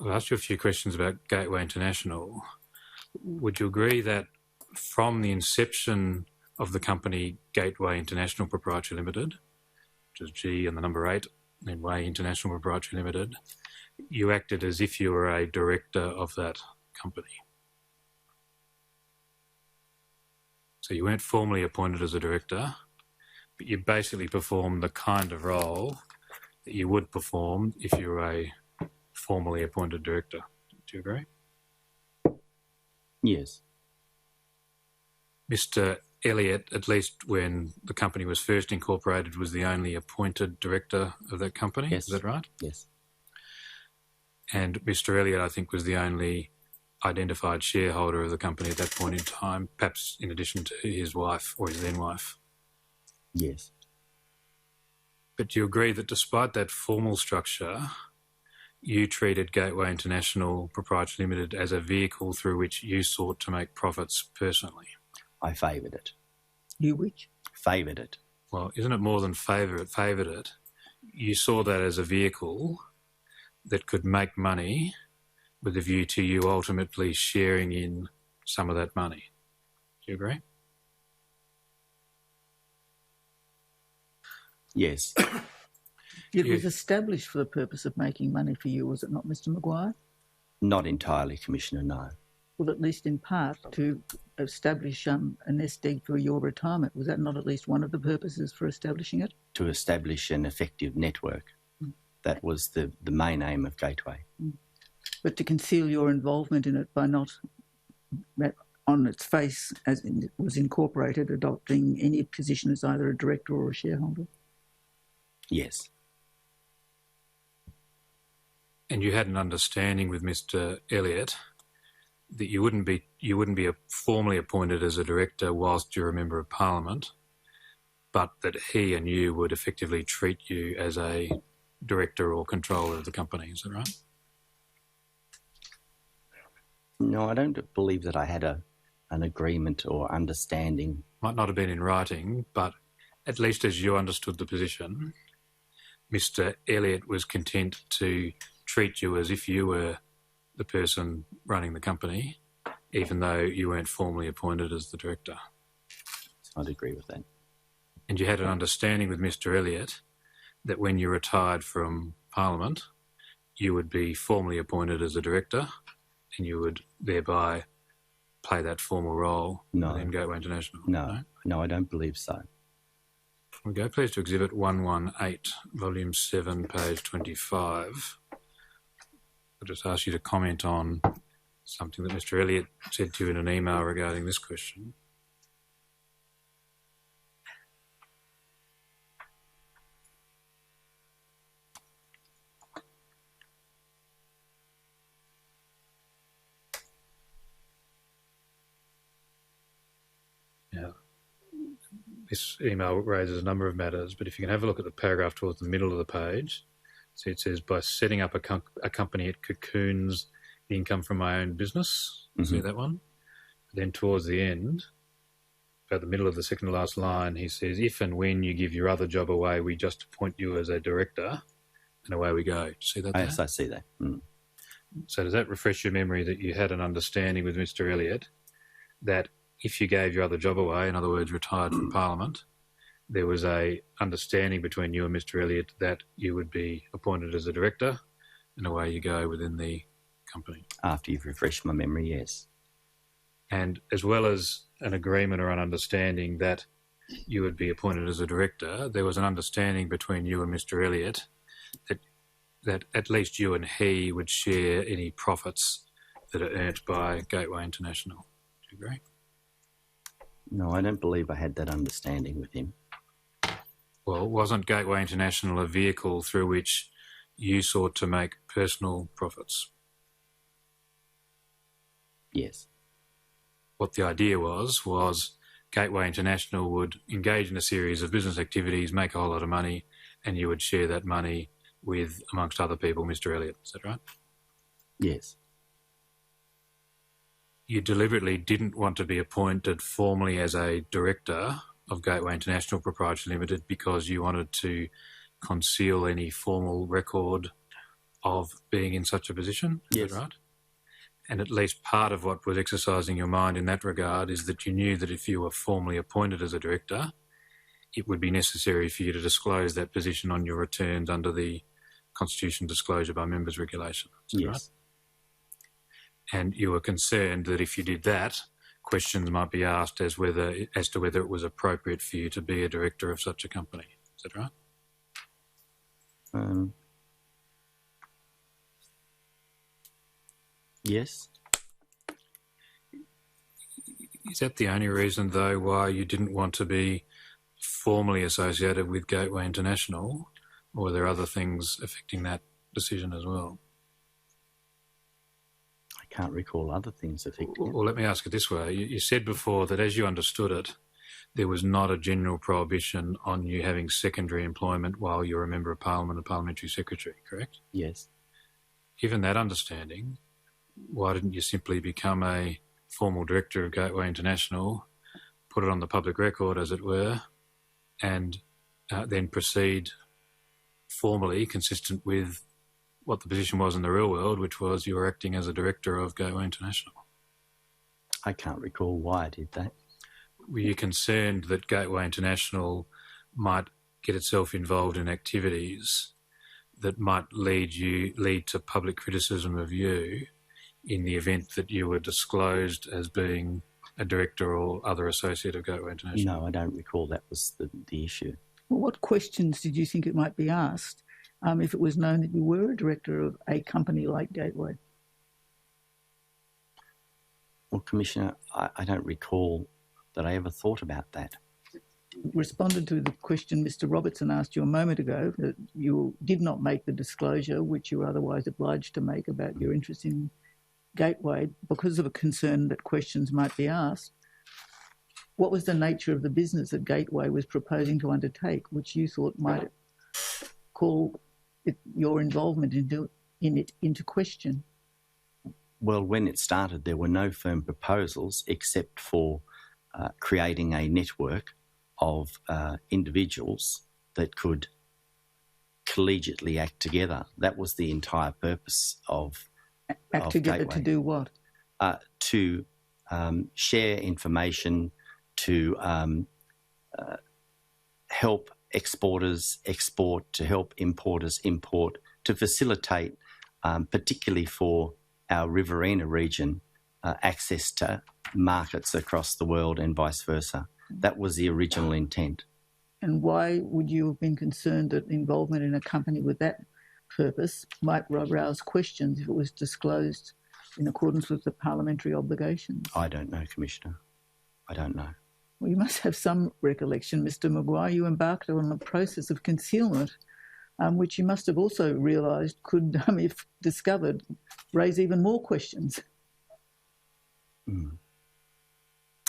I've asked you a few questions about Gateway International. Would you agree that from the inception of the company Gateway International Proprietary Limited, which is G and the number 8, then Way International Proprietary Limited, you acted as if you were a director of that company? So you weren't formally appointed as a director, but you basically performed the kind of role that you would perform if you were a formally appointed director. Do you agree? Yes. Mr. Elliott, at least when the company was first incorporated, was the only appointed director of that company. Yes. Is that right? Yes. And Mr. Elliott, I think, was the only identified shareholder of the company at that point in time, perhaps in addition to his wife or his then wife. Yes. But do you agree that despite that formal structure, you treated Gateway International Proprietary Limited as a vehicle through which you sought to make profits personally? I favoured it. You which? Favoured it. Well, isn't it more than favoured it? You saw that as a vehicle that could make money with a view to you ultimately sharing in some of that money. Do you agree? Yes. It was established for the purpose of making money for you, was it not, Mr. Maguire? Not entirely, Commissioner, no. Well, at least in part to establish a nest egg for your retirement. Was that not at least one of the purposes for establishing it? To establish an effective network. That was the main aim of Gateway. But to conceal your involvement in it by not, on its face, as it was incorporated, adopting any position as either a director or a shareholder? Yes. And you had an understanding with Mr. Elliott that you wouldn't be formally appointed as a director whilst you're a member of Parliament, but that he and you would effectively treat you as a director or controller of the company. Is that right? No, I don't believe that I had an agreement or understanding. Might not have been in writing, but at least as you understood the position, Mr. Elliott was content to treat you as if you were the person running the company, even though you weren't formally appointed as the director. I'd agree with that. And you had an understanding with Mr. Elliott that when you retired from Parliament, you would be formally appointed as a director and you would thereby play that formal role within Gateway International. No, I don't believe so. We go please to Exhibit 118, Volume 7, page 25. I'll just ask you to comment on something that Mr. Elliott said to you in an email regarding this question. Now, this email raises a number of matters, but if you can have a look at the paragraph towards the middle of the page, see it says, by setting up a company, it cocoons the income from my own business. See that one? Then towards the end, about the middle of the second to last line, he says, if and when you give your other job away, we just appoint you as a director, and away we go. Do you see that? Yes, I see that. So does that refresh your memory that you had an understanding with Mr. Elliott that if you gave your other job away, in other words, retired from Parliament, there was a understanding between you and Mr. Elliott that you would be appointed as a director, and away you go within the company? After you've refreshed my memory, yes. And as well as an agreement or an understanding that you would be appointed as a director, there was an understanding between you and Mr. Elliott that at least you and he would share any profits that are earned by Gateway International. Do you agree? No, I don't believe I had that understanding with him. Well, wasn't Gateway International a vehicle through which you sought to make personal profits? Yes. What the idea was Gateway International would engage in a series of business activities, make a whole lot of money, and you would share that money with, amongst other people, Mr. Elliott. Is that right? Yes. You deliberately didn't want to be appointed formally as a director of Gateway International Proprietary Limited because you wanted to conceal any formal record of being in such a position. Is Yes. that right? And at least part of what was exercising your mind in that regard is that you knew that if you were formally appointed as a director, it would be necessary for you to disclose that position on your returns under the Constitution Disclosure by Members Regulation. Is that Yes. right? And you were concerned that if you did that, questions might be asked as to whether it was appropriate for you to be a director of such a company. Is that right? Yes. Is that the only reason, though, why you didn't want to be formally associated with Gateway International, or were there other things affecting that decision as well? I can't recall other things affecting it. Well, let me ask it this way. You said before that as you understood it, there was not a general prohibition on you having secondary employment while you're a Member of Parliament and Parliamentary Secretary, correct? Yes. Given that understanding, why didn't you simply become a formal director of Gateway International, put it on the public record, as it were, and then proceed formally consistent with what the position was in the real world, which was you were acting as a director of Gateway International? I can't recall why I did that. Were you concerned that Gateway International might get itself involved in activities that might lead to public criticism of you in the event that you were disclosed as being a director or other associate of Gateway International? No, I don't recall that was the issue. Well, what questions did you think it might be asked if it was known that you were a director of a company like Gateway? Well, Commissioner, I don't recall that I ever thought about that. Responded to the question Mr. Robertson asked you a moment ago, that you did not make the disclosure which you were otherwise obliged to make about your interest in Gateway because of a concern that questions might be asked. What was the nature of the business that Gateway was proposing to undertake, which you thought might call your involvement in it into question? Well, when it started, there were no firm proposals except for creating a network of individuals that could collegiately act together. That was the entire purpose of together Gateway. To do what? To share information, to help exporters export, to help importers import, to facilitate, particularly for our Riverina region, access to markets across the world and vice versa. That was the original intent. And why would you have been concerned that involvement in a company with that purpose might arouse questions if it was disclosed in accordance with the parliamentary obligations? I don't know, Commissioner. I don't know. Well, you must have some recollection, Mr. Maguire. You embarked on a process of concealment, which you must have also realised could, if discovered, raise even more questions.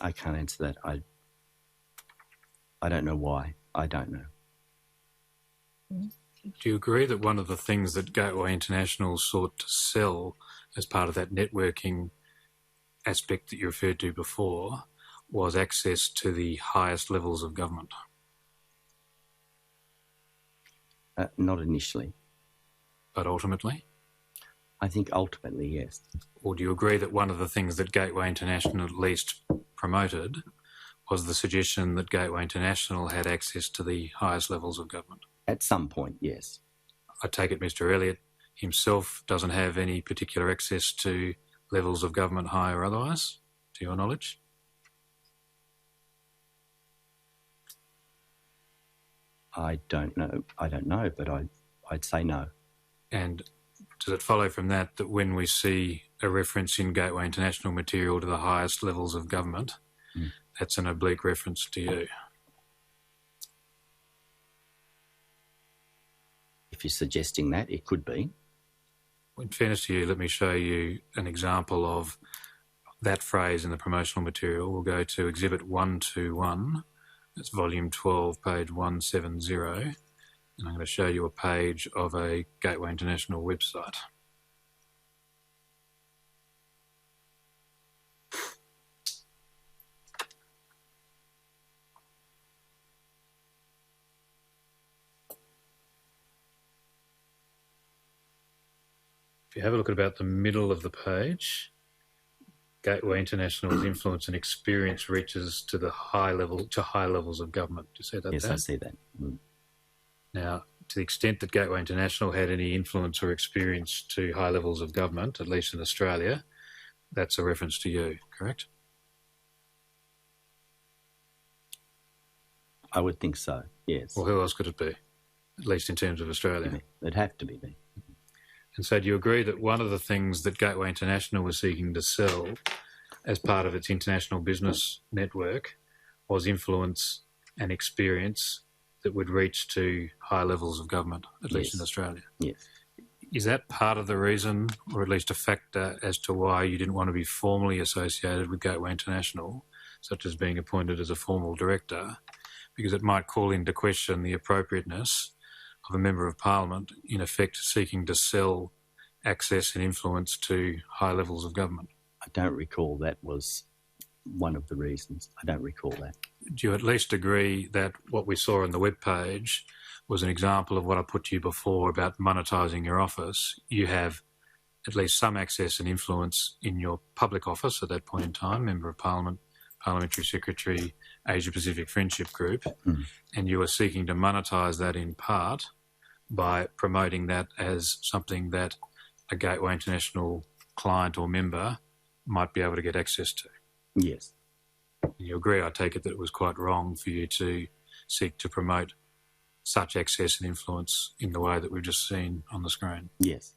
I can't answer that. I don't know why. I don't know. Do you agree that one of the things that Gateway International sought to sell as part of that networking aspect that you referred to before was access to the highest levels of government? Not initially. But ultimately? I think ultimately, yes. Or do you agree that one of the things that Gateway International at least promoted was the suggestion that Gateway International had access to the highest levels of government? At some point, yes. I take it Mr. Elliott himself doesn't have any particular access to levels of government, high or otherwise, to your knowledge? I don't know, but I'd say no. And does it follow from that when we see a reference in Gateway International material to the highest levels of government, that's an oblique reference to you? If you're suggesting that, it could be. In fairness to you, let me show you an example of that phrase in the promotional material. We'll go to Exhibit 121. That's Volume 12, page 170. And I'm going to show you a page of a Gateway International website. If you have a look at about the middle of the page, Gateway International's influence and experience reaches to high levels of government. Do you see that? Yes, I see that. Now, to the extent that Gateway International had any influence or experience to high levels of government, at least in Australia, that's a reference to you, correct? I would think so, yes. Well, who else could it be, at least in terms of Australia? It'd have to be me. And so do you agree that one of the things that Gateway International was seeking to sell as part of its international business network was influence and experience that would reach to high levels of government, at least in Australia? Yes. Is that part of the reason, or at least a factor, as to why you didn't want to be formally associated with Gateway International, such as being appointed as a formal director, because it might call into question the appropriateness of a Member of Parliament, in effect seeking to sell access and influence to high levels of government? I don't recall that was one of the reasons. I don't recall that. Do you at least agree that what we saw on the webpage was an example of what I put to you before about monetising your office? You have at least some access and influence in your public office at that point in time, Member of Parliament, Parliamentary Secretary, Asia-Pacific Friendship Group, and you are seeking to monetise that in part by promoting that as something that a Gateway International client or member might be able to get access to. Yes. And you agree, I take it, that it was quite wrong for you to seek to promote such access and influence in the way that we've just seen on the screen? Yes.